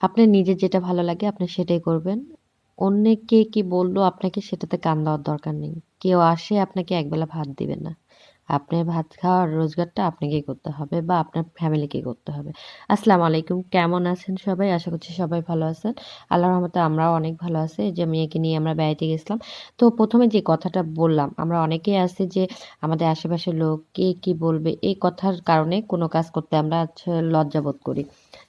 আপনার নিজের যেটা ভালো লাগে আপনি সেটাই করবেন। অন্যে কে কি বলল আপনাকে সেটাতে কান দেওয়ার দরকার নেই। কেউ আসে আপনাকে একবেলা ভাত দিবে না। আপনার ভাত খাওয়ার রোজগারটা আপনাকেই করতে হবে বা আপনার ফ্যামিলিকে করতে হবে। আসসালামু আলাইকুম। কেমন আছেন সবাই? আশা করছি সবাই ভালো আছেন। আল্লাহর রহমতে আমরাও অনেক ভালো আছি। এই যে মেয়েকে নিয়ে আমরা বেড়াইতে গেছিলাম। তো ১ম এ যে কথাটা বললাম, আমরা অনেকেই আছি যে আমাদের আশেপাশের লোক কে কি বলবে এই কথার কারণে কোনো কাজ করতে আমরা লজ্জাবোধ করি।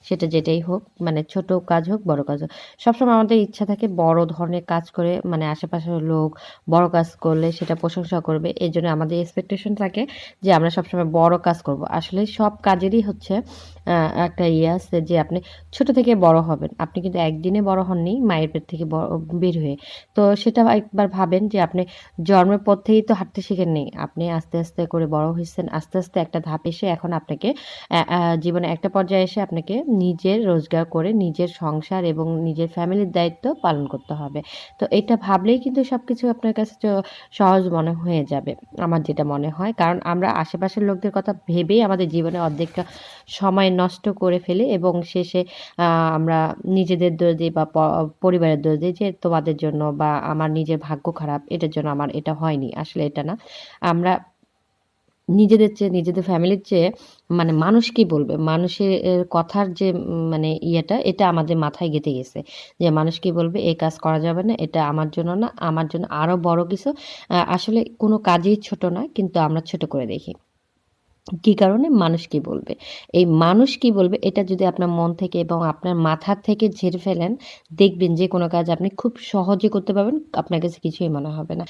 সেটা যেটাই হোক, মানে ছোট কাজ হোক, বড় কাজ হোক। সবসময় আমাদের ইচ্ছা থাকে বড় ধরনের কাজ করে মানে আশেপাশের লোক বড় কাজ করলে সেটা প্রশংসা করবে। এজন্য আমাদের এক্সপেকটেশন থাকে যে আমরা সবসময় বড় কাজ করব। আসলে সব কাজেরই হচ্ছে আ একটা ইয়ে আছে যে আপনি ছোট থেকে বড় হবেন। আপনি কিন্তু একদিনে বড় হননি মায়ের পেট থেকে বের হয়ে। তো সেটা একবার ভাবেন যে আপনি জন্মের পর থেকেই তো হাঁটতে শিখেননি। আপনি আস্তে, আস্তে করে বড় হইছেন। আস্তে, আস্তে একটা ধাপ এসে এখন আপনাকে অ্যা আ জীবনে একটা পর্যায়ে এসে আপনাকে নিজের রোজগার করে নিজের সংসার এবং নিজের ফ্যামিলির দায়িত্ব পালন করতে হবে। তো এটা ভাবলেই কিন্তু সবকিছু আপনার কাছে সহজ মনে হয়ে যাবে। আমার যেটা মনে হয়। কারণ আমরা আশেপাশের লোকদের কথা ভেবেই আমাদের জীবনে অর্ধেকটা সময় নষ্ট করে ফেলি এবং শেষে আ আমরা নিজেদের দোষ দিই বা পরিবারের দোষ দিই যে তোমাদের জন্য বা আমার নিজের ভাগ্য খারাপ, এটার জন্য আমার এটা হয়নি। আসলে এটা না। আমরা নিজেদের চেয়ে নিজেদের ফ্যামিলির চেয়ে মানে মানুষ কি বলবে? মানুষের কথার যে মানে ইয়েটা এটা আমাদের মাথায় গেঁথে গেছে। যে মানুষ কি বলবে? এই কাজ করা যাবে না। এটা আমার জন্য না, আমার জন্য আরো বড় কিছু। আসলে কোনো কাজই ছোট নয় কিন্তু আমরা ছোট করে দেখি। কি কারণে? মানুষ কি বলবে? এই মানুষ কি বলবে এটা যদি আপনার মন থেকে এবং আপনার মাথা থেকে ঝেড়ে ফেলেন, দেখবেন যে কোনো কাজ আপনি খুব সহজে করতে পারবেন। আপনার কাছে কিছুই মনে হবে না।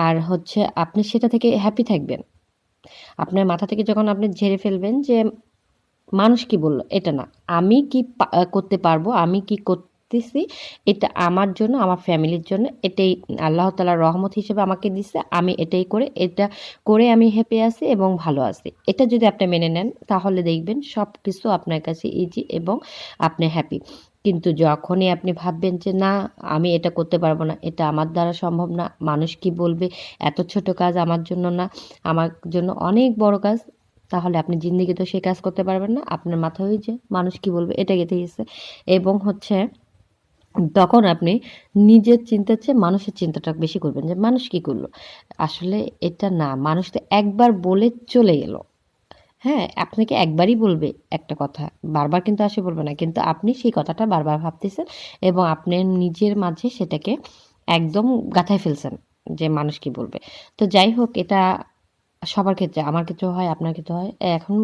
আর হচ্ছে আপনি সেটা থেকে হ্যাপি থাকবেন। আপনার মাথা থেকে যখন আপনি ঝেড়ে ফেলবেন যে মানুষ কি বলল? এটা না। আমি কি করতে পারবো, আমি কি করতেছি, এটা আমার জন্য, আমার ফ্যামিলির জন্য, এটাই আল্লাহ তাআলার রহমত হিসেবে আমাকে দিছে। আমি এটাই করে, এটা করে আমি হ্যাপি আছি এবং ভালো আছি। এটা যদি আপনি মেনে নেন, তাহলে দেখবেন সবকিছু আপনার কাছে ইজি এবং আপনি হ্যাপি। কিন্তু যখনই আপনি ভাববেন যে, "না, আমি এটা করতে পারবো না, এটা আমার দ্বারা সম্ভব না, মানুষ কি বলবে? এত ছোট কাজ আমার জন্য না, আমার জন্য অনেক বড় কাজ।" তাহলে আপনি জিন্দেগিতেও সেই কাজ করতে পারবেন না। আপনার মাথায় ওই যে মানুষ কি বলবে এটা গেঁথে গেছে। এবং হচ্ছে তখন আপনি নিজের চিন্তার চেয়ে মানুষের চিন্তাটা বেশি করবেন যে মানুষ কি করলো? আসলে এটা না, মানুষ তো একবার বলে চলে গেল। হ্যাঁ? আপনাকে একবারই বলবে একটা কথা। বারবার কিন্তু আসে বলবে না। কিন্তু আপনি সেই কথাটা বারবার ভাবতেছেন এবং আপনি নিজের মাঝে সেটাকে একদম গাঁথায় ফেলছেন যে মানুষ কি বলবে। তো যাই হোক এটা সবার ক্ষেত্রে আমার ক্ষেত্রেও হয়, আপনার ক্ষেত্রেও হয়। এখন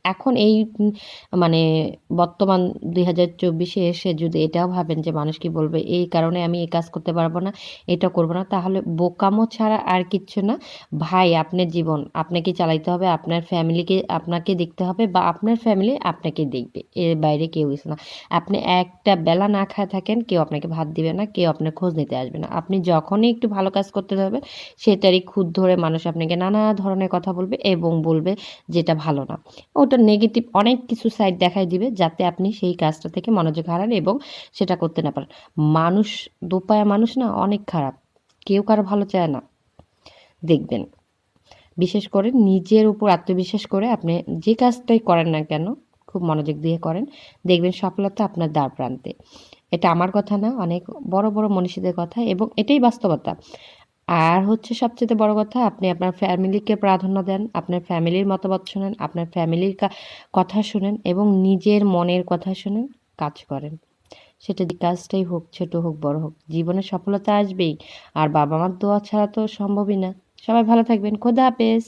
এখন এই মানে বর্তমান ২০২৪ এ এসে যদি এটাও ভাবেন যে মানুষ কি বলবে, এই কারণে আমি এই কাজ করতে পারব না, এটা করব না, তাহলে বোকামো ছাড়া আর কিচ্ছু না। ভাই আপনার জীবন আপনাকেই চালাইতে হবে, আপনার ফ্যামিলিকে আপনাকে দেখতে হবে বা আপনার ফ্যামিলি আপনাকে দেখবে। এর বাইরে কেউ কিছু না। আপনি একটা বেলা না খায়ে থাকেন, কেউ আপনাকে ভাত দিবে না, কেউ আপনার খোঁজ নিতে আসবে না। আপনি যখনই একটু ভালো কাজ করতে যাবেন, সেটারই খুঁত ধরে মানুষ আপনাকে নানা ধরনের কথা বলবে এবং বলবে যেটা ভালো না। ওটা নেগেটিভ অনেক কিছু সাইড দেখায় দিবে যাতে আপনি সেই কাজটা থেকে মনোযোগ হারান এবং সেটা করতে না পারেন। মানুষ দোপায়া মানুষ না অনেক খারাপ। কেউ কারো ভালো চায় না। দেখবেন। বিশেষ করে নিজের উপর আত্মবিশ্বাস করে আপনি যে কাজটাই করেন না কেন খুব মনোযোগ দিয়ে করেন। দেখবেন সফলতা আপনার দ্বারপ্রান্তে। এটা আমার কথা না, অনেক বড়, বড় মনীষীদের কথা এবং এটাই বাস্তবতা। আর হচ্ছে সবচাইতে বড় কথা আপনি আপনার ফ্যামিলিকে প্রাধান্য দেন। আপনার ফ্যামিলির মতামত শোনেন, আপনার ফ্যামিলির কথা শোনেন এবং নিজের মনের কথা শোনেন, কাজ করেন। সেটা যে কাজটাই হোক, ছোট হোক, বড় হোক। জীবনে সফলতা আসবেই। আর বাবা-মার দোয়া ছাড়া তো সম্ভবই না। সবাই ভালো থাকবেন। খোদা হাফেজ।